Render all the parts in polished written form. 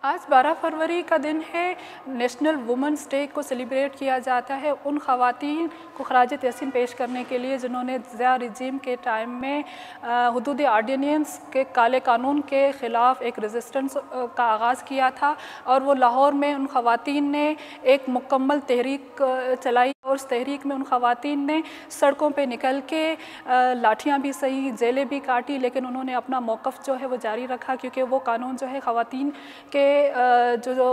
आज 12 फरवरी का दिन है। नेशनल वुमेंस डे को सेलिब्रेट किया जाता है उन ख़वातीन को खराज तहसीन पेश करने के लिए जिन्होंने ज़िया रजीम के टाइम में हुदूद ऑर्डिनेंस के काले कानून के ख़िलाफ़ एक रेजिस्टेंस का आगाज़ किया था और वो लाहौर में उन ख़वातीन ने एक मुकम्मल तहरीक चलाई और उस तहरीक में उन ख़वातीन ने सड़कों पे निकल के लाठियाँ भी सही, जेलें भी काटी, लेकिन उन्होंने अपना मौक़िफ़ जो है वो जारी रखा क्योंकि वो कानून जो है ख़वातीन के जो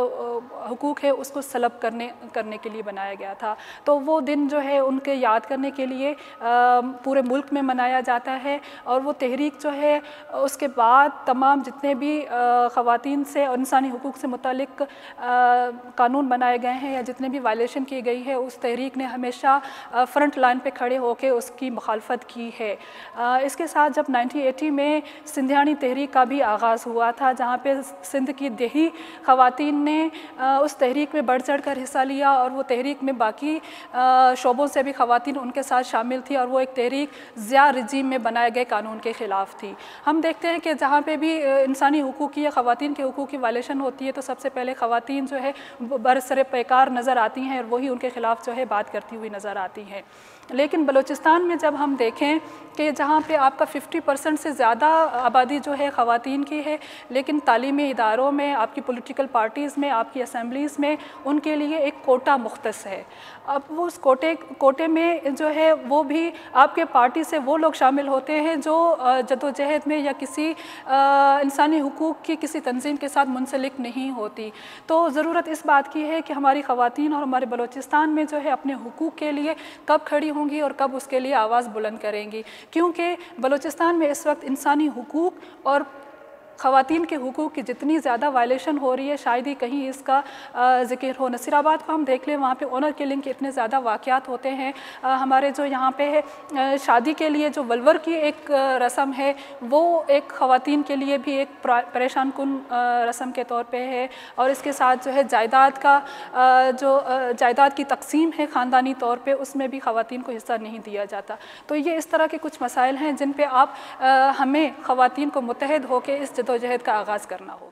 हुकूक़ है उसको सलब करने के लिए बनाया गया था। तो वो दिन जो है उनके याद करने के लिए पूरे मुल्क में मनाया जाता है और वो तहरीक जो है उसके बाद तमाम जितने भी ख़वातीन से और इंसानी हुकूक़ से मुतालिक कानून बनाए गए हैं या जितने भी वायलेशन की गई है, उस तहरीक ने हमेशा फ्रंट लाइन पे खड़े होकर उसकी मुखालफत की है। इसके साथ जब 1980 में सिंधियानी तहरीक का भी आगाज़ हुआ था, जहाँ पे सिंध की देही ख़वातीन ने उस तहरीक में बढ़ चढ़ कर हिस्सा लिया और वो तहरीक में बाकी शोबों से भी ख़वातीन उनके साथ शामिल थी और वो एक तहरीक ज़िया रजीम में बनाए गए कानून के ख़िलाफ़ थी। हम देखते हैं कि जहाँ पे भी इंसानी हुकूक़ की या ख़वातीन के हुकूक़ की वायलेशन होती है तो सबसे पहले ख़वातीन जो है बरसरे पैकार नज़र आती हैं और वही उनके ख़िलाफ़ जो है बात करती हुई नज़र आती हैं। लेकिन बलूचिस्तान में जब हम देखें कि जहाँ पे आपका 50% से ज़्यादा आबादी जो है ख़वातीन की है, लेकिन तालीमी इदारों में, आपकी पॉलिटिकल पार्टीज़ में, आपकी असम्बलीज़ में उनके लिए एक कोटा मुख्तस है। अब वो उस कोटे में जो है वो भी आपके पार्टी से वो लोग शामिल होते हैं जो जदोजहद में या किसी इंसानी हुकूक़ की किसी तंजीम के साथ मुंसलिक नहीं होती। तो ज़रूरत इस बात की है कि हमारी ख़वातीन और हमारे बलूचिस्तान में जो है अपने हुकूक़ के लिए कब खड़ी होंगी और कब उसके लिए आवाज़ बुलंद करेंगी, क्योंकि बलूचिस्तान में इस वक्त इंसानी हुकूक़ और ख़वातीन के हुकूक़ की जितनी ज़्यादा वायलेशन हो रही है शायद ही कहीं इसका ज़िक्र हो। नसीराबाद को हम देख लें, वहाँ पे ऑनर किलिंग के इतने ज़्यादा वाक़यात होते हैं। हमारे जो यहाँ पे है शादी के लिए जो वल्वर की एक रस्म है वो एक ख़वातीन के लिए भी एक परेशान कुन रस्म के तौर पे है और इसके साथ जो है जायदाद का जो जायदाद की तकसीम है ख़ानदानी तौर पर, उसमें भी ख़वातीन को हिस्सा नहीं दिया जाता। तो ये इस तरह के कुछ मसाइल हैं जिन पर आप हमें ख़वातीन को मुत्तहिद होकर इस जदोजहद का आगाज़ करना हो।